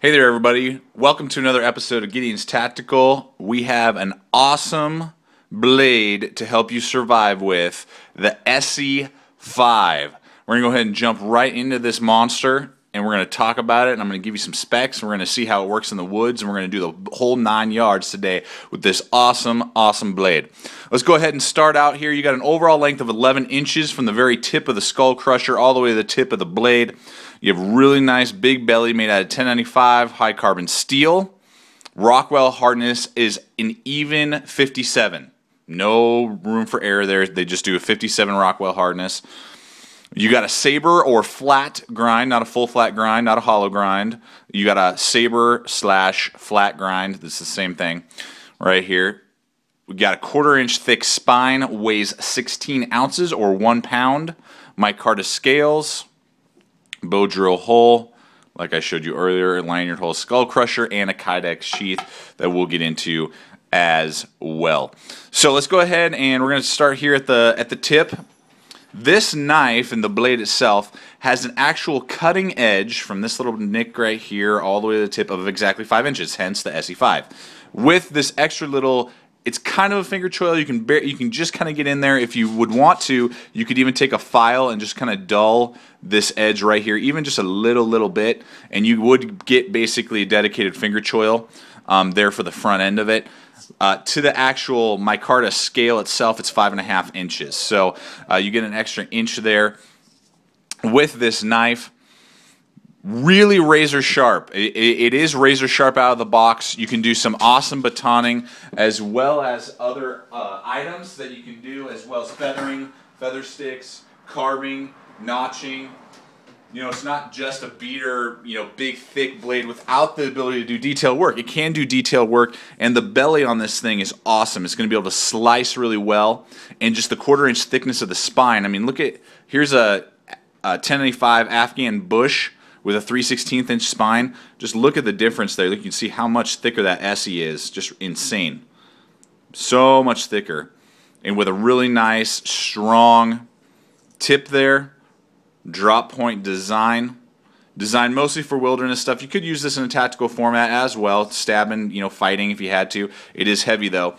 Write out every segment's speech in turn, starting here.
Hey there everybody, welcome to another episode of Gideon's Tactical. We have an awesome blade to help you survive with, the ESEE 5. We're going to go ahead and jump right into this monster and we're going to talk about it, and I'm going to give you some specs, and we're going to see how it works in the woods, and we're going to do the whole 9 yards today with this awesome blade. Let's go ahead and start out here. You got an overall length of 11 inches from the very tip of the skull crusher all the way to the tip of the blade. You have really nice big belly made out of 1095 high carbon steel. Rockwell hardness is an even 57. No room for error there. They just do a 57 Rockwell hardness. You got a saber or flat grind, not a full flat grind, not a hollow grind. You got a saber / flat grind. This is the same thing right here. We got a 1/4 inch thick spine, weighs 16 ounces or 1 pound. Micarta scales, bow drill hole, like I showed you earlier, lanyard hole skull crusher, and a kydex sheath that we'll get into as well. So let's go ahead and we're going to start here at the tip. This knife and the blade itself has an actual cutting edge from this little nick right here all the way to the tip of exactly 5 inches, hence the ESEE 5. With this extra little, it's kind of a finger choil. You can just kind of get in there if you would want to. You could even take a file and just kind of dull this edge right here, even just a little bit, and you would get basically a dedicated finger choil there for the front end of it. To the actual micarta scale itself, it's 5.5 inches. So you get an extra inch there with this knife. Really razor sharp. It is razor sharp out of the box. You can do some awesome batoning as well as other items that you can do, as well as feathering, feather sticks, carving, notching. You know, it's not just a beater, you know, big thick blade without the ability to do detail work. It can do detail work, and the belly on this thing is awesome. It's going to be able to slice really well, and just the 1/4 inch thickness of the spine. I mean, look at, here's a 1095 Afghan bush with a 3/16 inch spine. Just look at the difference there. You can see how much thicker that ESEE is. Just insane. So much thicker. And with a really nice, strong tip there. Drop point design. Designed mostly for wilderness stuff. You could use this in a tactical format as well. Stabbing, you know, fighting if you had to. It is heavy though.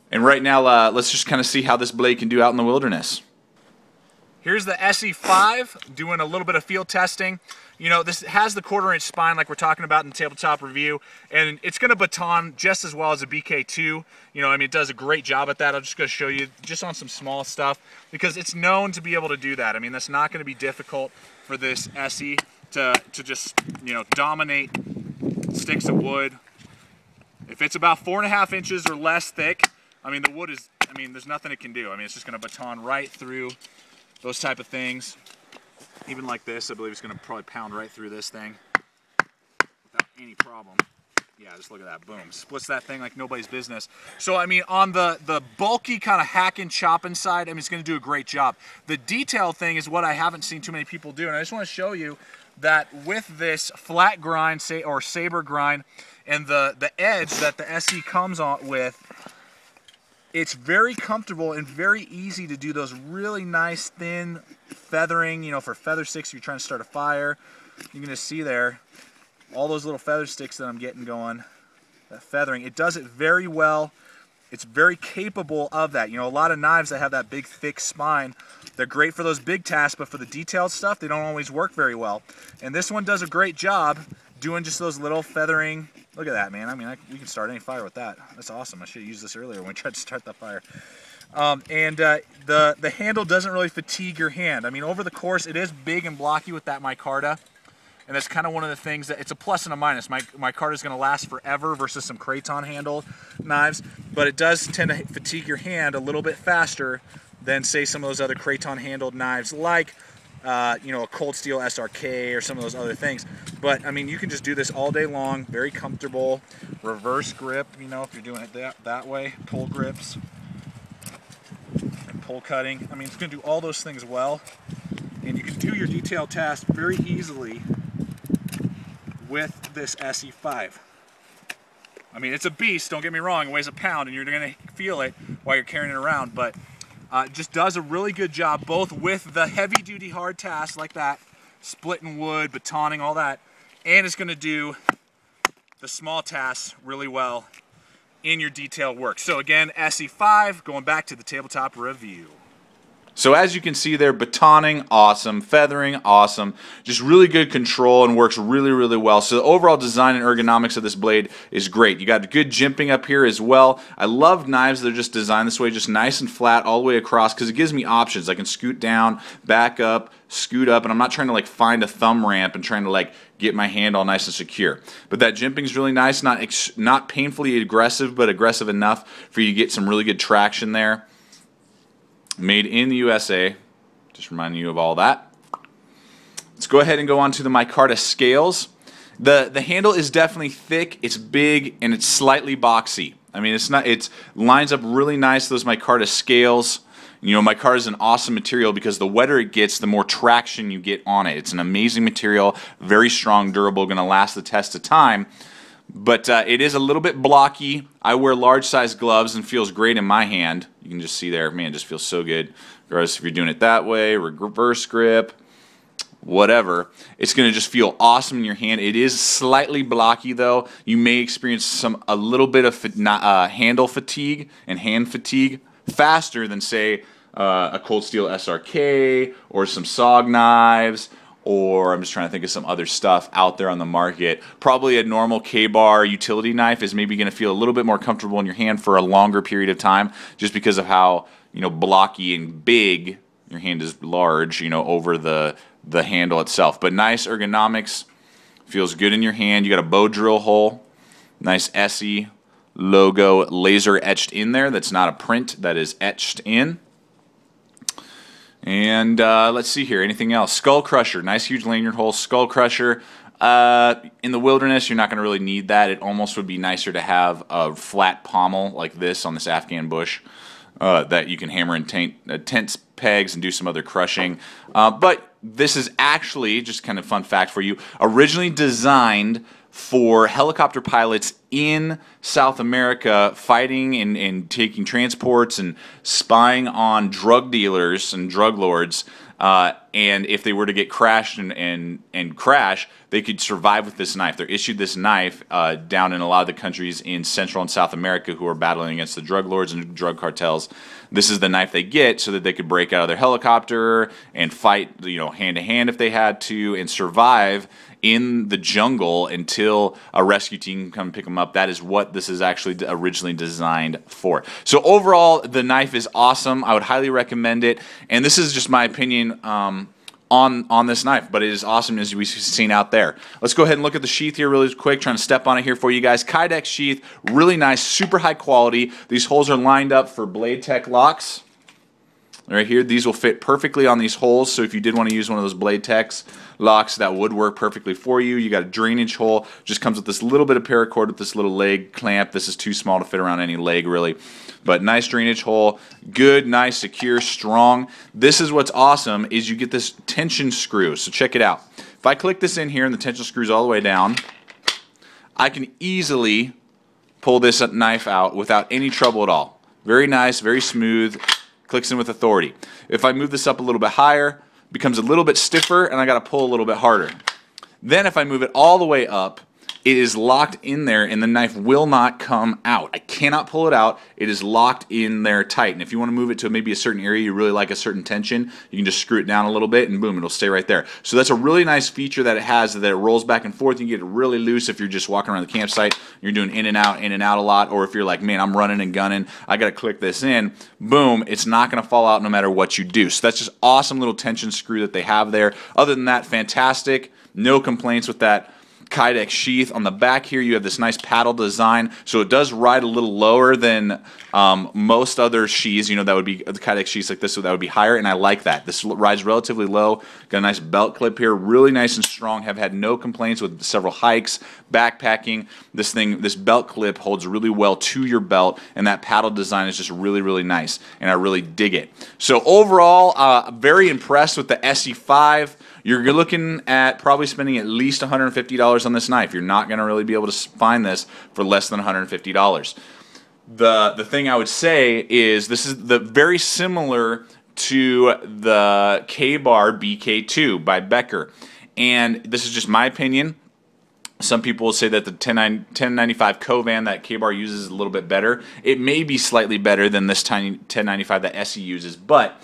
And right now, let's just kind of see how this blade can do out in the wilderness. Here's the ESEE 5, doing a little bit of field testing. You know, this has the 1/4 inch spine like we're talking about in the tabletop review, and it's going to baton just as well as a BK2. You know, I mean, it does a great job at that. I'm just going to show you just on some small stuff because it's known to be able to do that. I mean, that's not going to be difficult for this ESEE to just, you know, dominate sticks of wood. If it's about 4.5 inches or less thick, I mean, the wood is, I mean, there's nothing it can do. I mean, it's just going to baton right through those type of things. Even like this, I believe it's going to probably pound right through this thing without any problem. Yeah, just look at that. Boom. Splits that thing like nobody's business. So, I mean, on the bulky kind of hacking, chopping side, I mean, it's going to do a great job. The detail thing is what I haven't seen too many people do, and I just want to show you that with this flat grind, or saber grind, and the edge that the ESEE comes on with, it's very comfortable and very easy to do those really nice thin feathering, you know, for feather sticks if you're trying to start a fire. You're going to see there all those little feather sticks that I'm getting going, that feathering. It does it very well. It's very capable of that. You know, a lot of knives that have that big thick spine, they're great for those big tasks, but for the detailed stuff, they don't always work very well. And this one does a great job doing just those little feathering. Look at that, man. I mean, we can start any fire with that. That's awesome. I should have used this earlier when we tried to start that fire. The handle doesn't really fatigue your hand. I mean, over the course, it is big and blocky with that micarta, and that's kind of one of the things that it's a plus and a minus. Micarta is going to last forever versus some craton handle knives, but it does tend to fatigue your hand a little bit faster than, say, some of those other craton handled knives like you know, a cold steel SRK or some of those other things. But I mean, you can just do this all day long, very comfortable. Reverse grip, you know, if you're doing it that way, pull grips and pull cutting. I mean, it's going to do all those things well, and you can do your detail task very easily with this ESEE 5. I mean, it's a beast, don't get me wrong. It weighs a pound, and you're going to feel it while you're carrying it around, but just does a really good job both with the heavy-duty hard tasks like that, splitting wood, batoning, all that, and it's going to do the small tasks really well in your detailed work. So again, SE5, going back to the tabletop review. So as you can see there, batoning, awesome. Feathering, awesome. Just really good control and works really, really well. So the overall design and ergonomics of this blade is great. You got good jimping up here as well. I love knives that are just designed this way, just nice and flat all the way across, because it gives me options. I can scoot down, back up, scoot up, and I'm not trying to like find a thumb ramp and trying to like get my hand all nice and secure. But that jimping is really nice, not painfully aggressive, but aggressive enough for you to get some really good traction there. Made in the USA, just reminding you of all that. Let's go ahead and go on to the micarta scales. The handle is definitely thick, it's big, and it's slightly boxy. I mean, it lines up really nice, those micarta scales. You know, micarta is an awesome material because the wetter it gets, the more traction you get on it. It's an amazing material, very strong, durable, going to last the test of time. But it is a little bit blocky. I wear large size gloves and feels great in my hand. You can just see there, man, it just feels so good. Regardless if you're doing it that way, reverse grip, whatever. It's going to just feel awesome in your hand. It is slightly blocky though. You may experience a little bit of handle fatigue and hand fatigue faster than say a Cold Steel SRK or some SOG knives, or I'm just trying to think of some other stuff out there on the market. Probably a normal K-bar utility knife is maybe going to feel a little bit more comfortable in your hand for a longer period of time, just because of how, you know, blocky and big your hand is, large, you know, over the handle itself. But nice ergonomics, feels good in your hand. You got a bow drill hole, nice ESEE logo laser etched in there. That's not a print, that is etched in. And let's see here, anything else? Skull crusher, nice huge lanyard hole, skull crusher. In the wilderness, you're not going to really need that. It almost would be nicer to have a flat pommel like this on this Afghan bush that you can hammer in tent pegs and do some other crushing. But this is actually, just kind of fun fact for you, originally designed for helicopter pilots in South America fighting and taking transports and spying on drug dealers and drug lords. And if they were to get crashed and crash, they could survive with this knife. They're issued this knife down in a lot of the countries in Central and South America who are battling against the drug lords and drug cartels. This is the knife they get so that they could break out of their helicopter and fight, you know, hand to hand if they had to, and survive in the jungle until a rescue team can come pick them up. That is what this is actually originally designed for. So overall, the knife is awesome. I would highly recommend it. And this is just my opinion on this knife, but it is awesome as we've seen out there. Let's go ahead and look at the sheath here really quick, trying to step on it here for you guys. Kydex sheath, really nice, super high quality. These holes are lined up for BLADEHQ locks. Right here, these will fit perfectly on these holes, so if you did want to use one of those BLADEHQ locks, that would work perfectly for you. You got a drainage hole, just comes with this little bit of paracord with this little leg clamp. This is too small to fit around any leg really, but nice drainage hole, good, nice, secure, strong. This is what's awesome, is you get this tension screw, so check it out. If I click this in here and the tension screw's all the way down, I can easily pull this knife out without any trouble at all. Very nice, very smooth. Clicks in with authority. If I move this up a little bit higher, it becomes a little bit stiffer and I got to pull a little bit harder. Then if I move it all the way up, it is locked in there and the knife will not come out. I cannot pull it out. It is locked in there tight. And if you want to move it to maybe a certain area you really like a certain tension, you can just screw it down a little bit and boom, it'll stay right there. So that's a really nice feature that it has, that it rolls back and forth. You can get it really loose if you're just walking around the campsite, you're doing in and out a lot, or if you're like, man, I'm running and gunning, I got to click this in, boom, it's not going to fall out no matter what you do. So that's just awesome little tension screw that they have there. Other than that, fantastic. No complaints with that Kydex sheath. On the back here you have this nice paddle design, so it does ride a little lower than most other sheaths, you know, that would be the Kydex sheaths like this, so that would be higher, and I like that. This rides relatively low, got a nice belt clip here, really nice and strong, have had no complaints with several hikes, backpacking. This belt clip holds really well to your belt, and that paddle design is just really, really nice, and I really dig it. So overall, very impressed with the SE5. You're looking at probably spending at least $150 on this knife. You're not going to really be able to find this for less than $150. The thing I would say is this is very similar to the K-Bar BK2 by Becker. And this is just my opinion. Some people will say that the 1095 Covan that K-Bar uses is a little bit better. It may be slightly better than this tiny 1095 that ESEE uses, but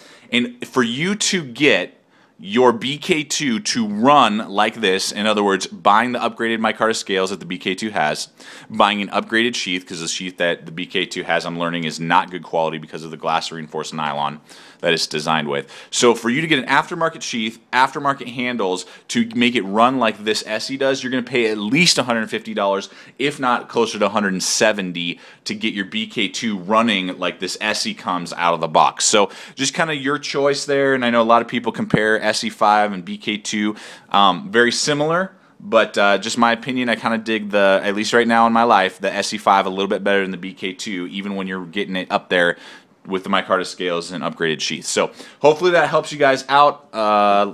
for you to get your BK2 to run like this, in other words, buying the upgraded micarta scales that the BK2 has, buying an upgraded sheath, because the sheath that the BK2 has, I'm learning, is not good quality because of the glass reinforced nylon that it's designed with. So for you to get an aftermarket sheath, aftermarket handles to make it run like this ESEE does, you're going to pay at least $150, if not closer to $170, to get your BK2 running like this ESEE comes out of the box. So just kind of your choice there, and I know a lot of people compare ESEE 5 and BK2, very similar. But just my opinion, I kind of dig at least right now in my life, the ESEE 5 a little bit better than the BK2, even when you're getting it up there with the micarta scales and upgraded sheath. So hopefully that helps you guys out.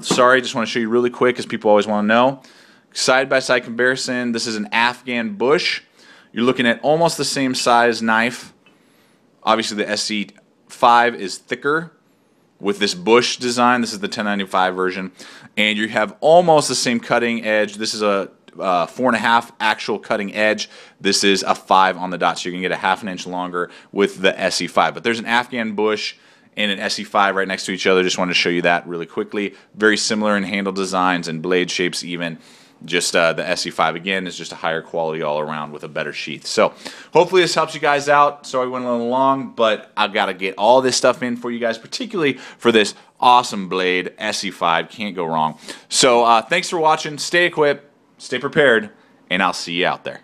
Sorry, just want to show you really quick because people always want to know. Side-by-side comparison, this is an Afghan bush. You're looking at almost the same size knife. Obviously the ESEE 5 is thicker with this bush design. This is the 1095 version. And you have almost the same cutting edge. This is a 4.5 actual cutting edge. This is a 5 on the dot, so you can get a ½ inch longer with the ESEE 5. But there's an Afghan bush and an ESEE 5 right next to each other. Just wanted to show you that really quickly. Very similar in handle designs and blade shapes even. Just the ESEE 5 again is just a higher quality all around with a better sheath. So hopefully this helps you guys out. Sorry we went a little long, but I've got to get all this stuff in for you guys, particularly for this awesome blade, ESEE 5. Can't go wrong. So thanks for watching. Stay equipped, stay prepared, and I'll see you out there.